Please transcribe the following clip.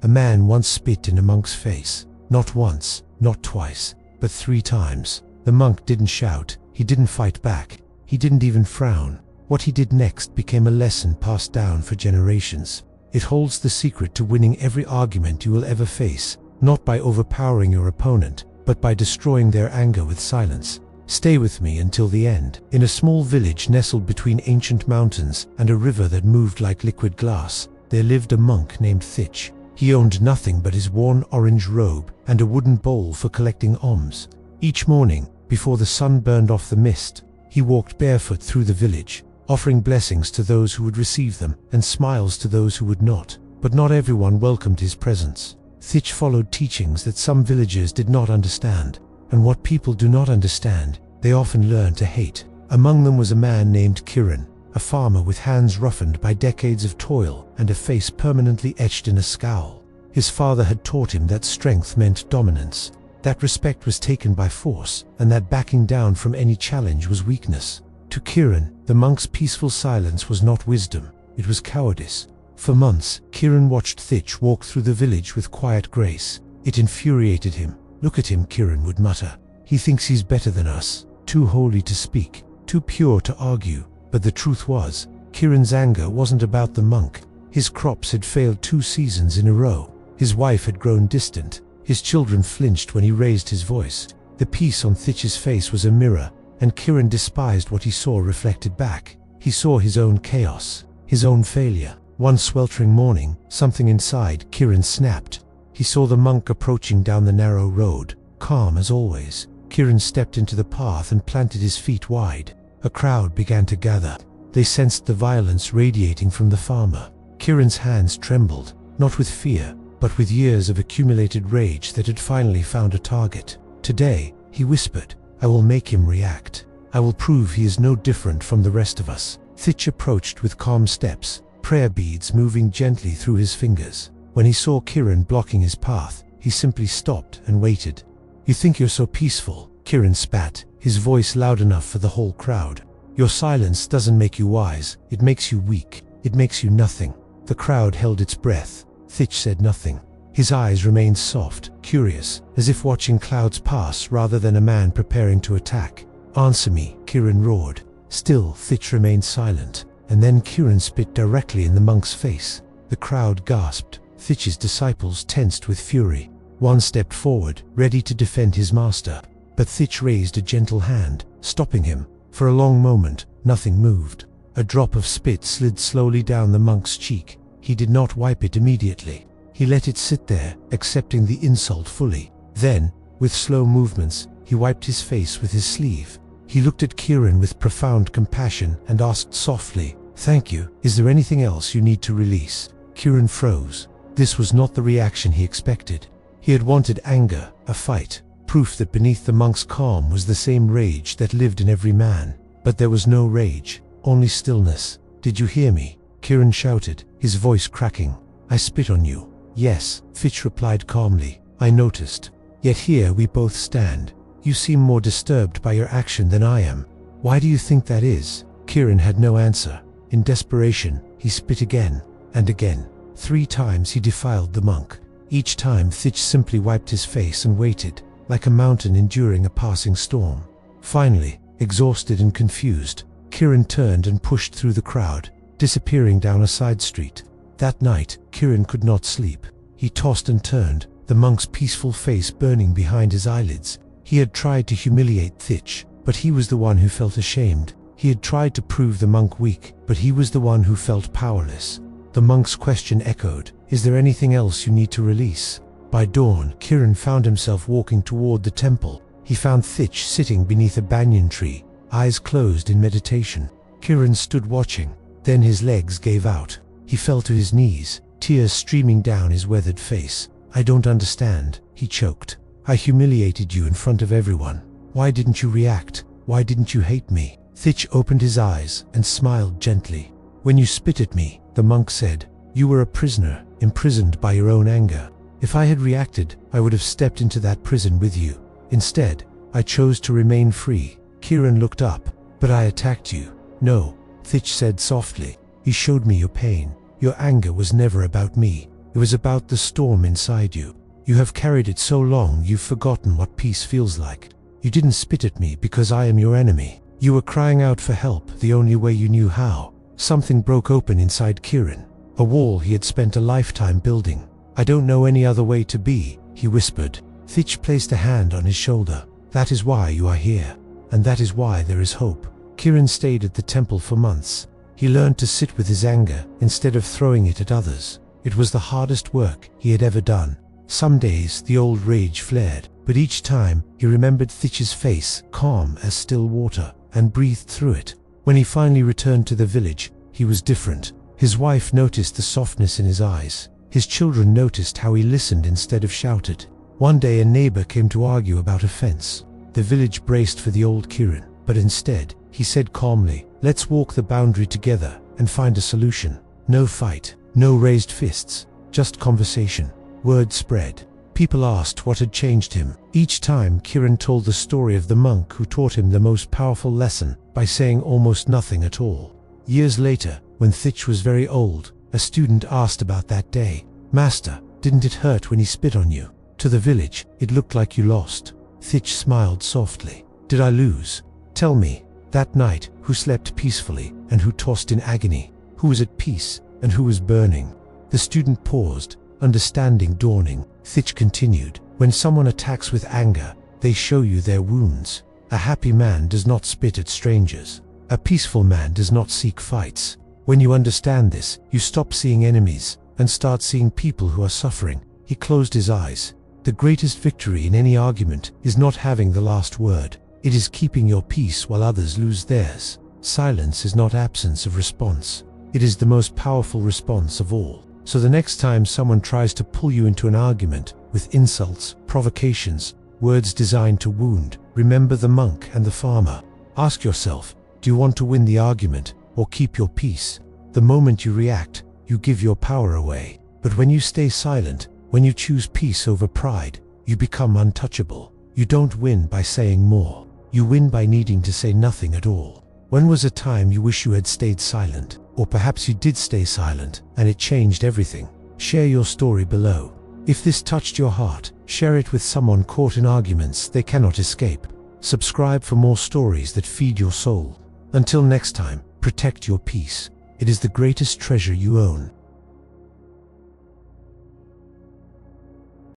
A man once spit in a monk's face. Not once, not twice, but 3 times. The monk didn't shout, he didn't fight back, he didn't even frown. What he did next became a lesson passed down for generations. It holds the secret to winning every argument you will ever face, not by overpowering your opponent, but by destroying their anger with silence. Stay with me until the end. In a small village nestled between ancient mountains and a river that moved like liquid glass, there lived a monk named Thich. He owned nothing but his worn orange robe and a wooden bowl for collecting alms. Each morning, before the sun burned off the mist, he walked barefoot through the village, offering blessings to those who would receive them and smiles to those who would not. But not everyone welcomed his presence. Thich followed teachings that some villagers did not understand, and what people do not understand, they often learn to hate. Among them was a man named Kiran, a farmer with hands roughened by decades of toil and a face permanently etched in a scowl. His father had taught him that strength meant dominance, that respect was taken by force, and that backing down from any challenge was weakness. To Kiran, the monk's peaceful silence was not wisdom, it was cowardice. For months, Kiran watched Thich walk through the village with quiet grace. It infuriated him. "Look at him," Kiran would mutter. "He thinks he's better than us, too holy to speak, too pure to argue." But the truth was, Kiran's anger wasn't about the monk. His crops had failed 2 seasons in a row. His wife had grown distant. His children flinched when he raised his voice. The peace on Thich's face was a mirror, and Kiran despised what he saw reflected back. He saw his own chaos, his own failure. One sweltering morning, something inside Kiran snapped. He saw the monk approaching down the narrow road, calm as always. Kiran stepped into the path and planted his feet wide. A crowd began to gather. They sensed the violence radiating from the farmer. Kiran's hands trembled, not with fear, but with years of accumulated rage that had finally found a target. "Today," he whispered, "I will make him react. I will prove he is no different from the rest of us." Thich approached with calm steps, prayer beads moving gently through his fingers. When he saw Kiran blocking his path, he simply stopped and waited. "You think you're so peaceful," Kiran spat, his voice loud enough for the whole crowd. "Your silence doesn't make you wise, it makes you weak, it makes you nothing." The crowd held its breath. Thich said nothing. His eyes remained soft, curious, as if watching clouds pass rather than a man preparing to attack. "Answer me," Kiran roared. Still, Thich remained silent, and then Kiran spit directly in the monk's face. The crowd gasped. Thich's disciples tensed with fury. One stepped forward, ready to defend his master. But Thich raised a gentle hand, stopping him. For a long moment, nothing moved. A drop of spit slid slowly down the monk's cheek. He did not wipe it immediately. He let it sit there, accepting the insult fully. Then, with slow movements, he wiped his face with his sleeve. He looked at Kiran with profound compassion and asked softly, "Thank you. Is there anything else you need to release?" Kiran froze. This was not the reaction he expected. He had wanted anger, a fight, proof that beneath the monk's calm was the same rage that lived in every man. But there was no rage, only stillness. "Did you hear me?" Kiran shouted, his voice cracking. "I spit on you." "Yes," Thich replied calmly. "I noticed. Yet here we both stand. You seem more disturbed by your action than I am. Why do you think that is?" Kiran had no answer. In desperation, he spit again and again. 3 times he defiled the monk. Each time Thich simply wiped his face and waited, like a mountain enduring a passing storm. Finally, exhausted and confused, Kiran turned and pushed through the crowd, disappearing down a side street. That night, Kiran could not sleep. He tossed and turned, the monk's peaceful face burning behind his eyelids. He had tried to humiliate Thich, but he was the one who felt ashamed. He had tried to prove the monk weak, but he was the one who felt powerless. The monk's question echoed, "Is there anything else you need to release?" By dawn, Kiran found himself walking toward the temple. He found Thich sitting beneath a banyan tree, eyes closed in meditation. Kiran stood watching, then his legs gave out. He fell to his knees, tears streaming down his weathered face. "I don't understand," he choked. "I humiliated you in front of everyone. Why didn't you react? Why didn't you hate me?" Thich opened his eyes and smiled gently. "When you spit at me," the monk said, "you were a prisoner, imprisoned by your own anger. If I had reacted, I would have stepped into that prison with you. Instead, I chose to remain free." Kiran looked up. "But I attacked you." "No," Thich said softly. "You showed me your pain. Your anger was never about me. It was about the storm inside you. You have carried it so long you've forgotten what peace feels like. You didn't spit at me because I am your enemy. You were crying out for help the only way you knew how. Something broke open inside Kiran. A wall he had spent a lifetime building. I don't know any other way to be, he whispered. Thich placed a hand on his shoulder. That is why you are here. And that is why there is hope. Kiran stayed at the temple for months. He learned to sit with his anger instead of throwing it at others. It was the hardest work he had ever done. Some days the old rage flared, but each time he remembered Thich's face, calm as still water, and breathed through it. When he finally returned to the village, he was different. His wife noticed the softness in his eyes. His children noticed how he listened instead of shouted. One day a neighbor came to argue about a fence. The village braced for the old Kiran, but instead, he said calmly, "Let's walk the boundary together and find a solution." No fight, no raised fists, just conversation. Word spread. People asked what had changed him. Each time Kiran told the story of the monk who taught him the most powerful lesson by saying almost nothing at all. Years later, when Thich was very old, a student asked about that day. "Master, didn't it hurt when he spit on you? To the village, it looked like you lost." Thich smiled softly. "Did I lose? Tell me, that night, who slept peacefully and who tossed in agony? Who was at peace and who was burning?" The student paused, understanding dawning. Thich continued, "When someone attacks with anger, they show you their wounds. A happy man does not spit at strangers. A peaceful man does not seek fights. When you understand this, you stop seeing enemies and start seeing people who are suffering." He closed his eyes. The greatest victory in any argument is not having the last word. It is keeping your peace while others lose theirs. Silence is not absence of response. It is the most powerful response of all. So the next time someone tries to pull you into an argument with insults, provocations, words designed to wound, remember the monk and the farmer. Ask yourself, do you want to win the argument or keep your peace? The moment you react, you give your power away. But when you stay silent, when you choose peace over pride, you become untouchable. You don't win by saying more. You win by needing to say nothing at all. When was a time you wish you had stayed silent? Or perhaps you did stay silent, and it changed everything. Share your story below. If this touched your heart, share it with someone caught in arguments they cannot escape. Subscribe for more stories that feed your soul. Until next time, protect your peace. It is the greatest treasure you own.